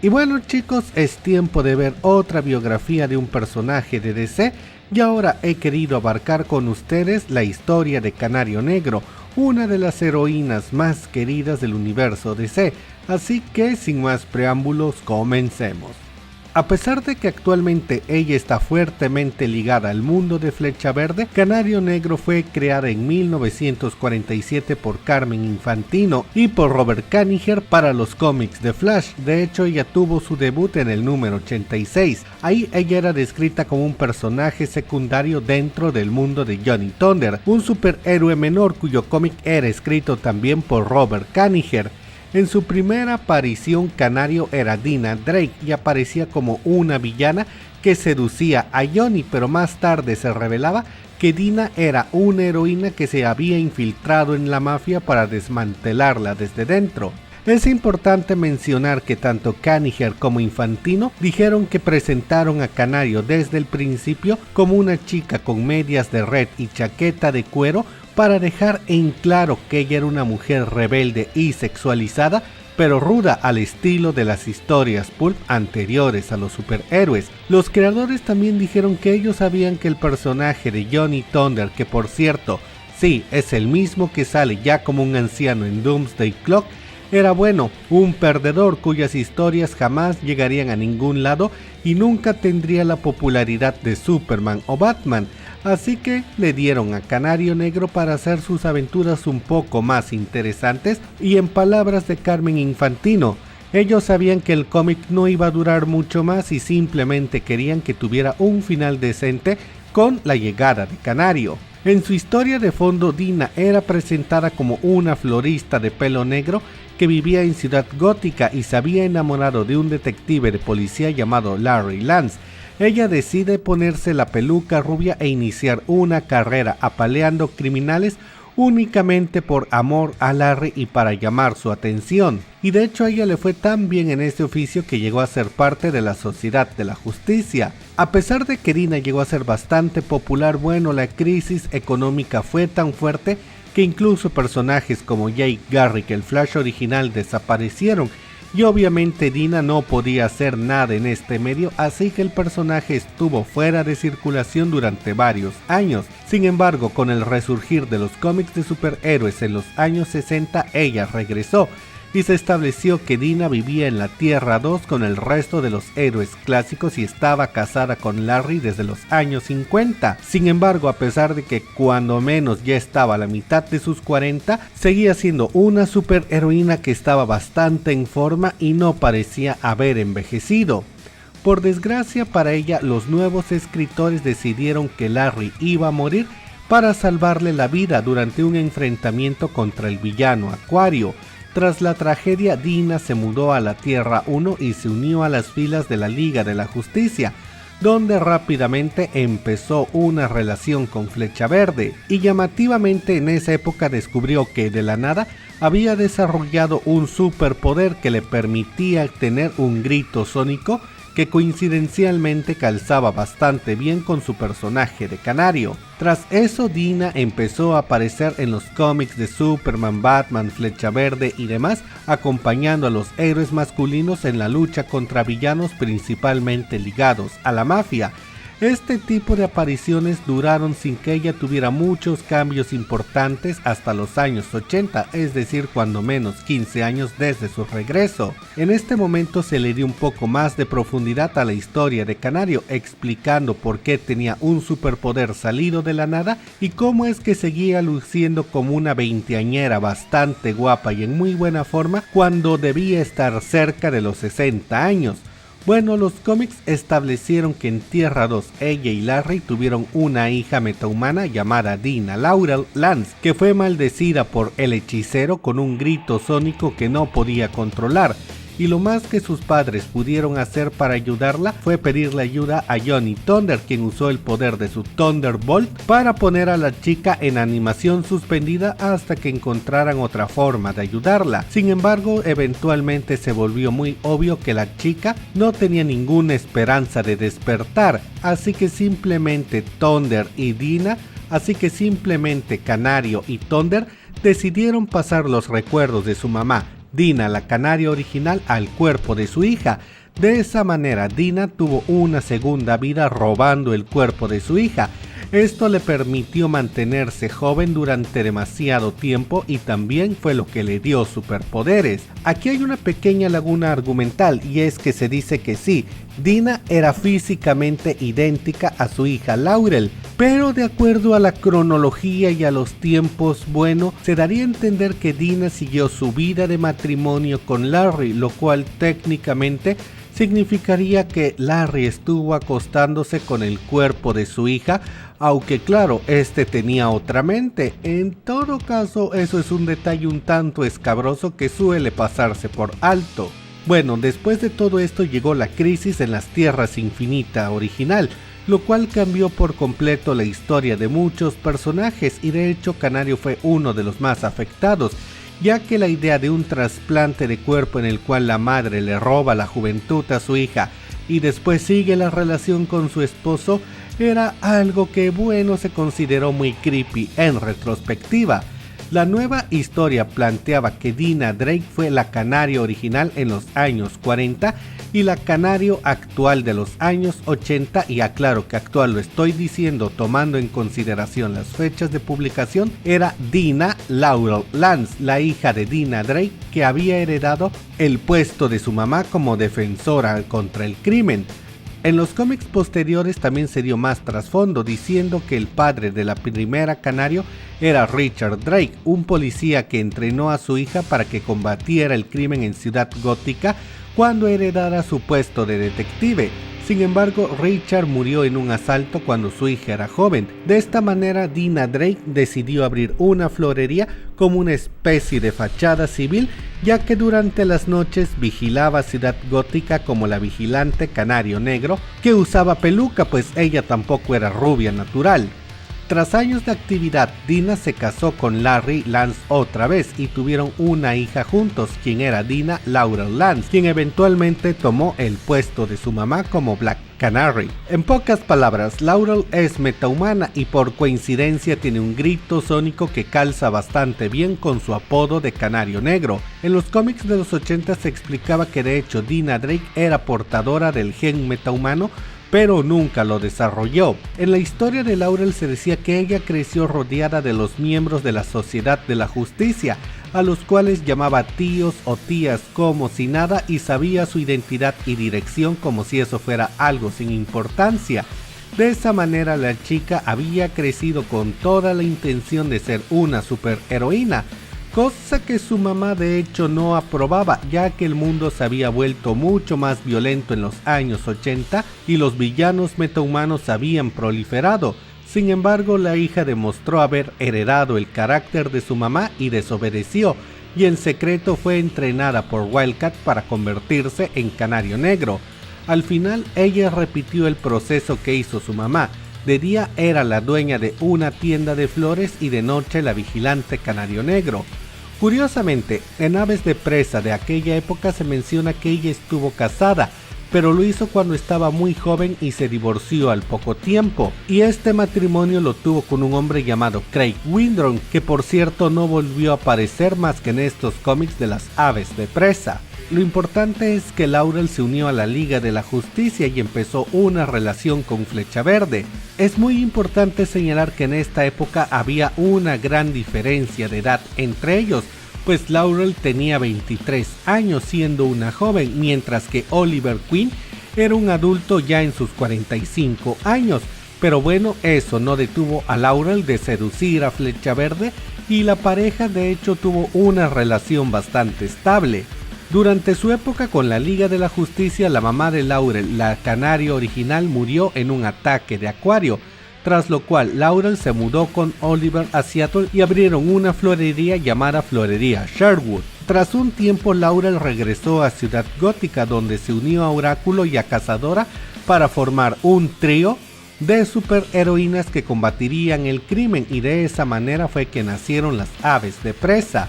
Y bueno chicos, es tiempo de ver otra biografía de un personaje de DC y ahora he querido abarcar con ustedes la historia de Canario Negro, una de las heroínas más queridas del universo DC, así que sin más preámbulos comencemos. A pesar de que actualmente ella está fuertemente ligada al mundo de Flecha Verde, Canario Negro fue creada en 1947 por Carmen Infantino y por Robert Kanigher para los cómics de Flash. De hecho, ella tuvo su debut en el número 86. Ahí ella era descrita como un personaje secundario dentro del mundo de Johnny Thunder, un superhéroe menor cuyo cómic era escrito también por Robert Kanigher. En su primera aparición, Canario era Dina Drake y aparecía como una villana que seducía a Johnny, pero más tarde se revelaba que Dina era una heroína que se había infiltrado en la mafia para desmantelarla desde dentro. Es importante mencionar que tanto Kanigher como Infantino dijeron que presentaron a Canario desde el principio como una chica con medias de red y chaqueta de cuero para dejar en claro que ella era una mujer rebelde y sexualizada, pero ruda al estilo de las historias pulp anteriores a los superhéroes. Los creadores también dijeron que ellos sabían que el personaje de Johnny Thunder, que por cierto, sí, es el mismo que sale ya como un anciano en Doomsday Clock, era bueno, un perdedor cuyas historias jamás llegarían a ningún lado y nunca tendría la popularidad de Superman o Batman, así que le dieron a Canario Negro para hacer sus aventuras un poco más interesantes y en palabras de Carmen Infantino, ellos sabían que el cómic no iba a durar mucho más y simplemente querían que tuviera un final decente con la llegada de Canario. En su historia de fondo, Dina era presentada como una florista de pelo negro que vivía en Ciudad Gótica y se había enamorado de un detective de policía llamado Larry Lance. Ella decide ponerse la peluca rubia e iniciar una carrera apaleando criminales únicamente por amor a Larry y para llamar su atención. Y de hecho a ella le fue tan bien en este oficio que llegó a ser parte de la Sociedad de la Justicia. A pesar de que Dina llegó a ser bastante popular, bueno, la crisis económica fue tan fuerte que incluso personajes como Jake Garrick, el Flash original, desaparecieron. Y obviamente Dina no podía hacer nada en este medio, así que el personaje estuvo fuera de circulación durante varios años. Sin embargo, con el resurgir de los cómics de superhéroes en los años 60, ella regresó y se estableció que Dina vivía en la Tierra 2 con el resto de los héroes clásicos y estaba casada con Larry desde los años 50. Sin embargo, a pesar de que cuando menos ya estaba a la mitad de sus 40, seguía siendo una superheroína que estaba bastante en forma y no parecía haber envejecido. Por desgracia para ella, los nuevos escritores decidieron que Larry iba a morir para salvarle la vida durante un enfrentamiento contra el villano Acuario. Tras la tragedia, Dina se mudó a la Tierra 1 y se unió a las filas de la Liga de la Justicia, donde rápidamente empezó una relación con Flecha Verde, y llamativamente en esa época descubrió que de la nada había desarrollado un superpoder que le permitía tener un grito sónico que coincidencialmente calzaba bastante bien con su personaje de Canario. Tras eso, Dina empezó a aparecer en los cómics de Superman, Batman, Flecha Verde y demás, acompañando a los héroes masculinos en la lucha contra villanos principalmente ligados a la mafia. Este tipo de apariciones duraron sin que ella tuviera muchos cambios importantes hasta los años 80, es decir, cuando menos 15 años desde su regreso. En este momento se le dio un poco más de profundidad a la historia de Canario, explicando por qué tenía un superpoder salido de la nada y cómo es que seguía luciendo como una veinteañera bastante guapa y en muy buena forma cuando debía estar cerca de los 60 años. Bueno, los cómics establecieron que en Tierra 2 ella y Larry tuvieron una hija metahumana llamada Dina Laurel Lance, que fue maldecida por el hechicero con un grito sónico que no podía controlar, y lo más que sus padres pudieron hacer para ayudarla fue pedirle ayuda a Johnny Thunder, quien usó el poder de su Thunderbolt para poner a la chica en animación suspendida hasta que encontraran otra forma de ayudarla. Sin embargo, eventualmente se volvió muy obvio que la chica no tenía ninguna esperanza de despertar, así que simplemente Canario y Thunder decidieron pasar los recuerdos de su mamá, Dina, la canaria original, al cuerpo de su hija. De esa manera, Dina tuvo una segunda vida robando el cuerpo de su hija. Esto le permitió mantenerse joven durante demasiado tiempo y también fue lo que le dio superpoderes. Aquí hay una pequeña laguna argumental y es que se dice que sí, Dina era físicamente idéntica a su hija Laurel, pero de acuerdo a la cronología y a los tiempos, bueno, se daría a entender que Dina siguió su vida de matrimonio con Larry, lo cual técnicamente significaría que Larry estuvo acostándose con el cuerpo de su hija, aunque claro, este tenía otra mente. En todo caso, eso es un detalle un tanto escabroso que suele pasarse por alto. Bueno, después de todo esto llegó la crisis en las Tierras Infinita original, lo cual cambió por completo la historia de muchos personajes y de hecho Canario fue uno de los más afectados, ya que la idea de un trasplante de cuerpo en el cual la madre le roba la juventud a su hija y después sigue la relación con su esposo era algo que bueno se consideró muy creepy en retrospectiva. La nueva historia planteaba que Dina Drake fue la canaria original en los años 40 y la canario actual de los años 80, y aclaro que actual lo estoy diciendo tomando en consideración las fechas de publicación, era Dina Laurel Lance, la hija de Dina Drake, que había heredado el puesto de su mamá como defensora contra el crimen. En los cómics posteriores también se dio más trasfondo, diciendo que el padre de la primera canario era Richard Drake, un policía que entrenó a su hija para que combatiera el crimen en Ciudad Gótica cuando heredara su puesto de detective. Sin embargo, Richard murió en un asalto cuando su hija era joven. De esta manera, Dina Drake decidió abrir una florería como una especie de fachada civil, ya que durante las noches vigilaba Ciudad Gótica como la vigilante Canario Negro, que usaba peluca pues ella tampoco era rubia natural. Tras años de actividad, Dina se casó con Larry Lance otra vez y tuvieron una hija juntos, quien era Dina Laurel Lance, quien eventualmente tomó el puesto de su mamá como Black Canary. En pocas palabras, Laurel es metahumana y por coincidencia tiene un grito sónico que calza bastante bien con su apodo de Canario Negro. En los cómics de los 80 se explicaba que de hecho Dina Drake era portadora del gen metahumano, pero nunca lo desarrolló. En la historia de Laurel se decía que ella creció rodeada de los miembros de la Sociedad de la Justicia, a los cuales llamaba tíos o tías como si nada y sabía su identidad y dirección como si eso fuera algo sin importancia. De esa manera la chica había crecido con toda la intención de ser una superheroína, cosa que su mamá de hecho no aprobaba, ya que el mundo se había vuelto mucho más violento en los años 80 y los villanos metahumanos habían proliferado. Sin embargo, la hija demostró haber heredado el carácter de su mamá y desobedeció, y en secreto fue entrenada por Wildcat para convertirse en Canario Negro. Al final, ella repitió el proceso que hizo su mamá. De día era la dueña de una tienda de flores y de noche la vigilante Canario Negro. Curiosamente, en Aves de Presa de aquella época se menciona que ella estuvo casada, pero lo hizo cuando estaba muy joven y se divorció al poco tiempo, y este matrimonio lo tuvo con un hombre llamado Craig Windron, que por cierto no volvió a aparecer más que en estos cómics de las Aves de Presa. Lo importante es que Laurel se unió a la Liga de la Justicia y empezó una relación con Flecha Verde. Es muy importante señalar que en esta época había una gran diferencia de edad entre ellos, pues Laurel tenía 23 años siendo una joven, mientras que Oliver Queen era un adulto ya en sus 45 años. Pero bueno, eso no detuvo a Laurel de seducir a Flecha Verde y la pareja de hecho tuvo una relación bastante estable. Durante su época con la Liga de la Justicia, la mamá de Laurel, la canario original, murió en un ataque de acuario, tras lo cual Laurel se mudó con Oliver a Seattle y abrieron una florería llamada Florería Sherwood. Tras un tiempo, Laurel regresó a Ciudad Gótica, donde se unió a Oráculo y a Cazadora para formar un trío de superheroínas que combatirían el crimen, y de esa manera fue que nacieron las Aves de Presa.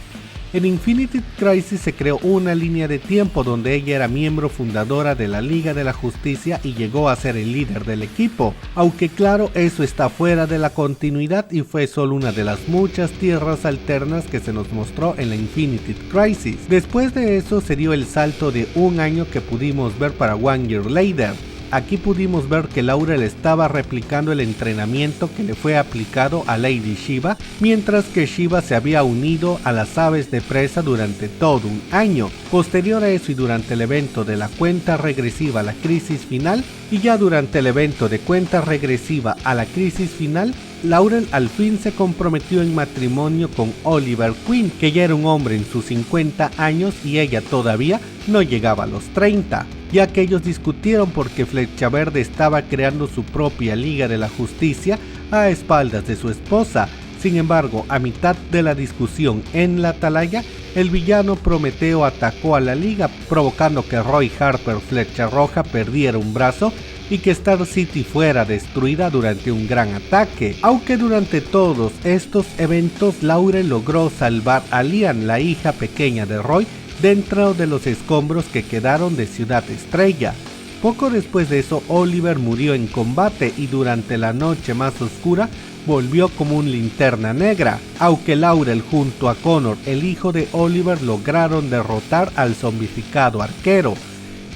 En Infinity Crisis se creó una línea de tiempo donde ella era miembro fundadora de la Liga de la Justicia y llegó a ser el líder del equipo, aunque claro, eso está fuera de la continuidad y fue solo una de las muchas tierras alternas que se nos mostró en la Infinity Crisis. Después de eso se dio el salto de un año que pudimos ver para One Year Later. Aquí pudimos ver que Laurel estaba replicando el entrenamiento que le fue aplicado a Lady Shiva, mientras que Shiva se había unido a las aves de presa durante todo un año. Posterior a eso y durante el evento de la cuenta regresiva a la crisis final, y ya durante el evento de cuenta regresiva a la crisis final, Laurel al fin se comprometió en matrimonio con Oliver Queen, que ya era un hombre en sus 50 años y ella todavía no llegaba a los 30, ya que ellos discutieron porque Flecha Verde estaba creando su propia Liga de la Justicia a espaldas de su esposa. Sin embargo, a mitad de la discusión en la atalaya, el villano Prometeo atacó a la Liga, provocando que Roy Harper Flecha Roja perdiera un brazo y que Star City fuera destruida durante un gran ataque. Aunque durante todos estos eventos Laurel logró salvar a Lian, la hija pequeña de Roy, dentro de los escombros que quedaron de Ciudad Estrella. Poco después de eso, Oliver murió en combate y durante la noche más oscura volvió como un linterna negra, aunque Laurel junto a Connor, el hijo de Oliver, lograron derrotar al zombificado arquero.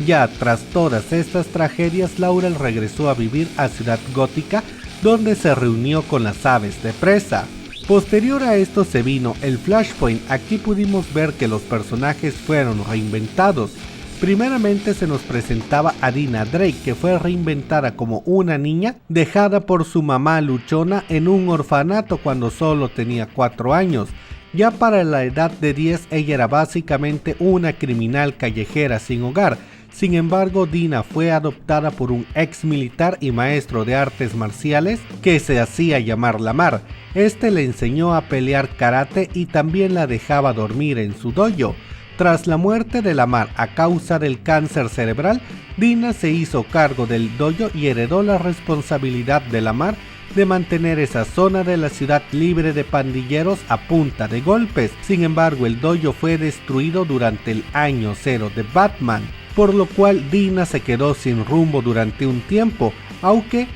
Ya tras todas estas tragedias, Laurel regresó a vivir a Ciudad Gótica, donde se reunió con las aves de presa. Posterior a esto se vino el Flashpoint. Aquí pudimos ver que los personajes fueron reinventados. Primeramente se nos presentaba a Dina Drake, que fue reinventada como una niña dejada por su mamá luchona en un orfanato cuando solo tenía 4 años. Ya para la edad de 10 ella era básicamente una criminal callejera sin hogar. Sin embargo, Dina fue adoptada por un ex militar y maestro de artes marciales que se hacía llamar Lamar. Este le enseñó a pelear karate y también la dejaba dormir en su dojo. Tras la muerte de Lamar a causa del cáncer cerebral, Dina se hizo cargo del dojo y heredó la responsabilidad de Lamar de mantener esa zona de la ciudad libre de pandilleros a punta de golpes. Sin embargo, el dojo fue destruido durante el año 0 de Batman, por lo cual Dina se quedó sin rumbo durante un tiempo, aunque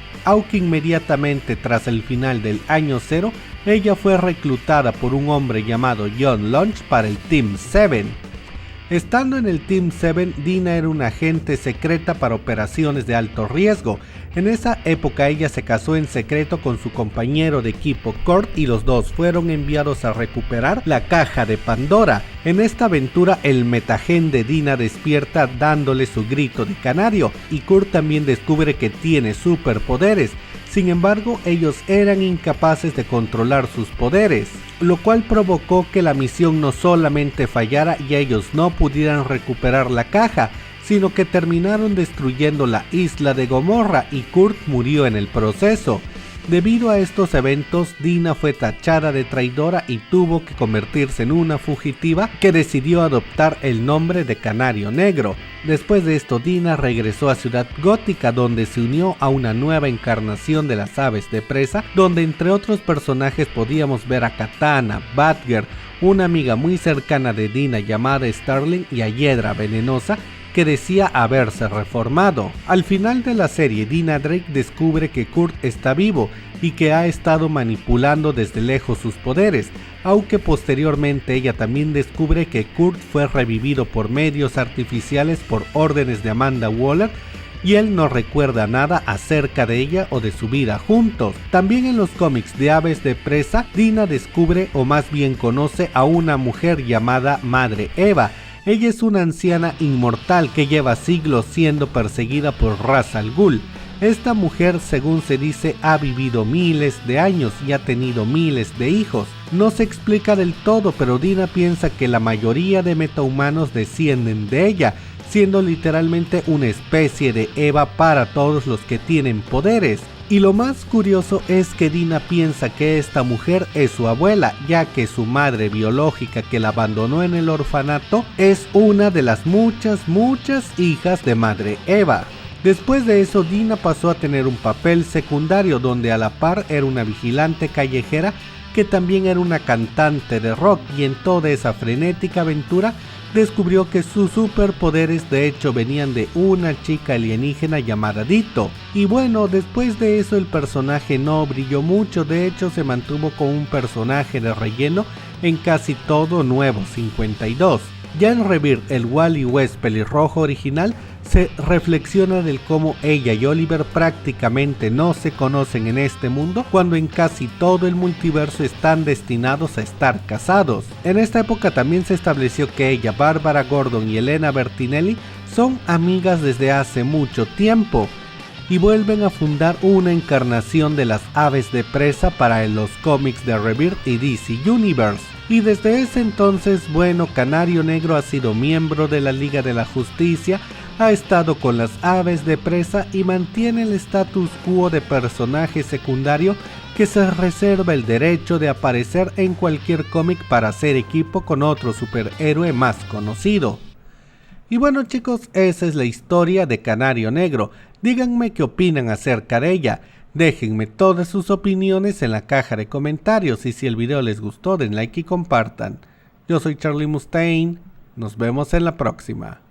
inmediatamente tras el final del año 0, ella fue reclutada por un hombre llamado John Lunch para el Team 7. Estando en el Team 7, Dina era una agente secreta para operaciones de alto riesgo. En esa época ella se casó en secreto con su compañero de equipo Kurt y los dos fueron enviados a recuperar la caja de Pandora. En esta aventura el metagen de Dina despierta dándole su grito de canario y Kurt también descubre que tiene superpoderes. Sin embargo, ellos eran incapaces de controlar sus poderes, lo cual provocó que la misión no solamente fallara y ellos no pudieran recuperar la caja, sino que terminaron destruyendo la isla de Gomorra y Kurt murió en el proceso. Debido a estos eventos, Dina fue tachada de traidora y tuvo que convertirse en una fugitiva que decidió adoptar el nombre de Canario Negro. Después de esto, Dina regresó a Ciudad Gótica, donde se unió a una nueva encarnación de las aves de presa, donde entre otros personajes podíamos ver a Katana, Batgirl, una amiga muy cercana de Dina llamada Starling y a Hiedra Venenosa, que decía haberse reformado. Al final de la serie, Dina Drake descubre que Kurt está vivo y que ha estado manipulando desde lejos sus poderes, aunque posteriormente ella también descubre que Kurt fue revivido por medios artificiales por órdenes de Amanda Waller y él no recuerda nada acerca de ella o de su vida juntos. También en los cómics de Aves de Presa, Dina descubre o más bien conoce a una mujer llamada Madre Eva. Ella es una anciana inmortal que lleva siglos siendo perseguida por Ra's al Ghul. Esta mujer, según se dice, ha vivido miles de años y ha tenido miles de hijos. No se explica del todo, pero Dina piensa que la mayoría de metahumanos descienden de ella, siendo literalmente una especie de Eva para todos los que tienen poderes. Y lo más curioso es que Dina piensa que esta mujer es su abuela, ya que su madre biológica que la abandonó en el orfanato es una de las muchas hijas de Madre Eva. Después de eso, Dina pasó a tener un papel secundario donde a la par era una vigilante callejera que también era una cantante de rock, y en toda esa frenética aventura descubrió que sus superpoderes de hecho venían de una chica alienígena llamada Ditto. Y bueno, después de eso el personaje no brilló mucho, de hecho se mantuvo como un personaje de relleno en casi todo Nuevo 52. Ya en Rebirth, el Wally West pelirrojo original se reflexiona del cómo ella y Oliver prácticamente no se conocen en este mundo, cuando en casi todo el multiverso están destinados a estar casados. En esta época también se estableció que ella, Bárbara Gordon y Elena Bertinelli son amigas desde hace mucho tiempo y vuelven a fundar una encarnación de las aves de presa para los cómics de Rebirth y DC Universe. Y desde ese entonces, bueno, Canario Negro ha sido miembro de la Liga de la Justicia, ha estado con las aves de presa y mantiene el status quo de personaje secundario que se reserva el derecho de aparecer en cualquier cómic para hacer equipo con otro superhéroe más conocido. Y bueno chicos, esa es la historia de Canario Negro. Díganme qué opinan acerca de ella. Déjenme todas sus opiniones en la caja de comentarios y si el video les gustó den like y compartan. Yo soy Charlie Mustaine, nos vemos en la próxima.